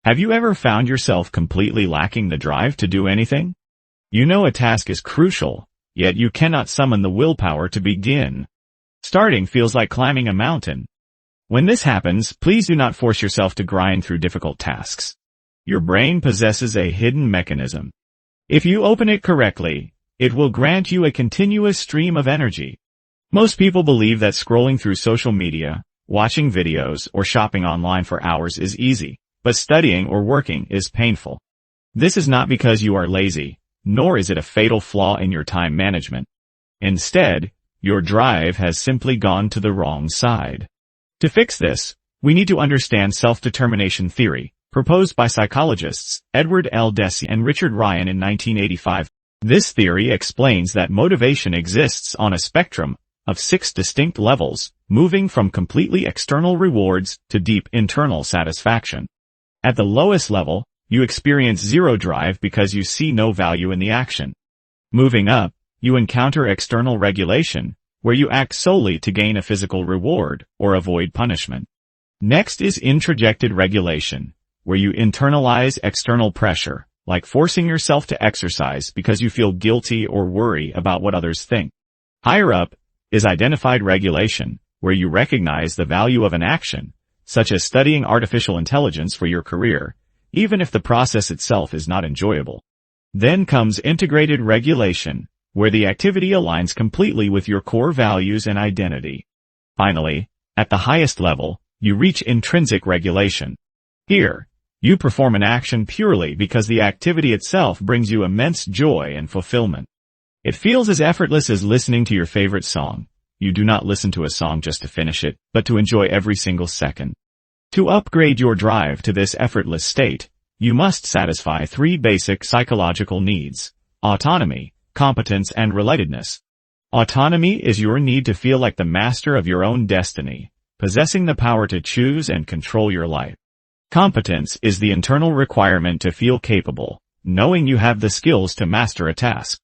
Have you ever found yourself completely lacking the drive to do anything? You know a task is crucial, yet you cannot summon the willpower to begin. Starting feels like climbing a mountain. When this happens, please do not force yourself to grind through difficult tasks. Your brain possesses a hidden mechanism. If you open it correctly, it will grant you a continuous stream of energy. Most people believe that scrolling through social media, watching videos, or shopping online for hours is easy, but studying or working is painful. This is not because you are lazy, nor is it a fatal flaw in your time management. Instead, your drive has simply gone to the wrong side. To fix this, we need to understand self-determination theory, proposed by psychologists Edward L. Deci and Richard Ryan in 1985. This theory explains that motivation exists on a spectrum of 6 distinct levels, moving from completely external rewards to deep internal satisfaction. At the lowest level, you experience zero drive because you see no value in the action. Moving up, you encounter external regulation, where you act solely to gain a physical reward or avoid punishment. Next is introjected regulation, where you internalize external pressure, like forcing yourself to exercise because you feel guilty or worry about what others think. Higher up is identified regulation, where you recognize the value of an action, such as studying artificial intelligence for your career, even if the process itself is not enjoyable. Then comes integrated regulation, where the activity aligns completely with your core values and identity. Finally, at the highest level, you reach intrinsic regulation. Here, you perform an action purely because the activity itself brings you immense joy and fulfillment. It feels as effortless as listening to your favorite song. You do not listen to a song just to finish it, but to enjoy every single second. To upgrade your drive to this effortless state, you must satisfy 3 basic psychological needs: autonomy, competence, and relatedness. Autonomy is your need to feel like the master of your own destiny, possessing the power to choose and control your life. Competence is the internal requirement to feel capable, knowing you have the skills to master a task.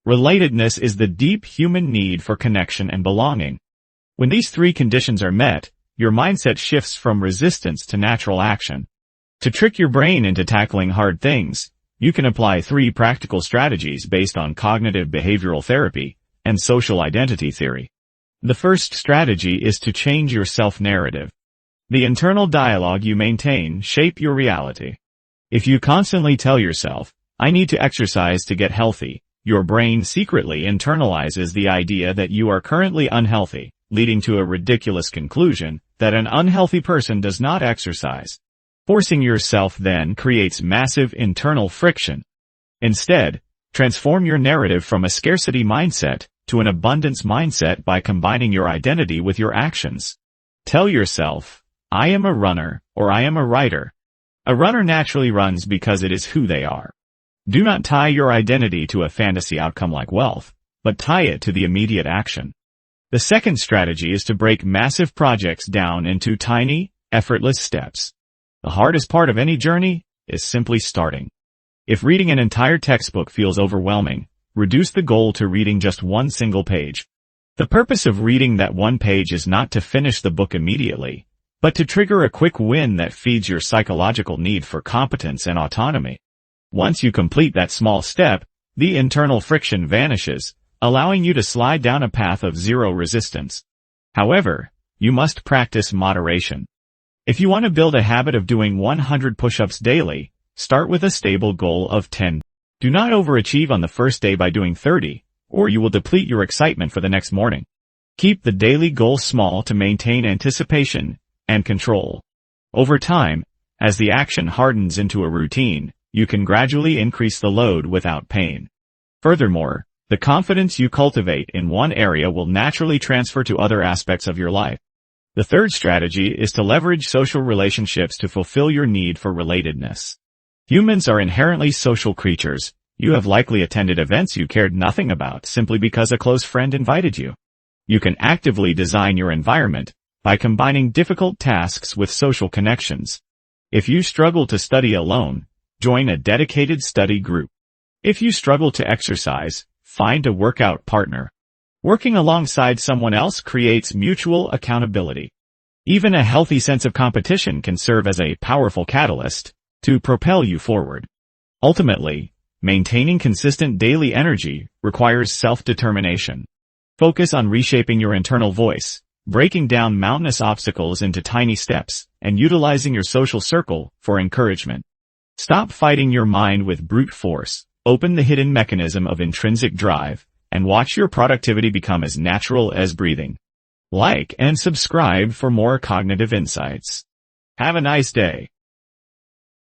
Relatedness is the deep human need for connection and belonging. When these 3 conditions are met, your mindset shifts from resistance to natural action. To trick your brain into tackling hard things, you can apply 3 practical strategies based on cognitive behavioral therapy and social identity theory. The first strategy is to change your self-narrative. The internal dialogue you maintain shapes your reality. If you constantly tell yourself, "I need to exercise to get healthy," your brain secretly internalizes the idea that you are currently unhealthy, leading to a ridiculous conclusion that an unhealthy person does not exercise. Forcing yourself then creates massive internal friction. Instead, transform your narrative from a scarcity mindset to an abundance mindset by combining your identity with your actions. Tell yourself, "I am a runner," or "I am a writer." A runner naturally runs because it is who they are. Do not tie your identity to a fantasy outcome like wealth, but tie it to the immediate action. The second strategy is to break massive projects down into tiny, effortless steps. The hardest part of any journey is simply starting. If reading an entire textbook feels overwhelming, reduce the goal to reading just 1 single page. The purpose of reading that 1 page is not to finish the book immediately, but to trigger a quick win that feeds your psychological need for competence and autonomy. Once you complete that small step, the internal friction vanishes, allowing you to slide down a path of zero resistance. However, you must practice moderation. If you want to build a habit of doing 100 push-ups daily, start with a stable goal of 10. Do not overachieve on the first day by doing 30, or you will deplete your excitement for the next morning. Keep the daily goal small to maintain anticipation and control. Over time, as the action hardens into a routine, you can gradually increase the load without pain. Furthermore, the confidence you cultivate in one area will naturally transfer to other aspects of your life. The third strategy is to leverage social relationships to fulfill your need for relatedness. Humans are inherently social creatures. You have likely attended events you cared nothing about simply because a close friend invited you. You can actively design your environment by combining difficult tasks with social connections. If you struggle to study alone, join a dedicated study group. If you struggle to exercise, find a workout partner. Working alongside someone else creates mutual accountability. Even a healthy sense of competition can serve as a powerful catalyst, to propel you forward. Ultimately, maintaining consistent daily energy requires self-determination. Focus on reshaping your internal voice, breaking down mountainous obstacles into tiny steps, and utilizing your social circle for encouragement. Stop fighting your mind with brute force, open the hidden mechanism of intrinsic drive, and watch your productivity become as natural as breathing. Like and subscribe for more cognitive insights. Have a nice day.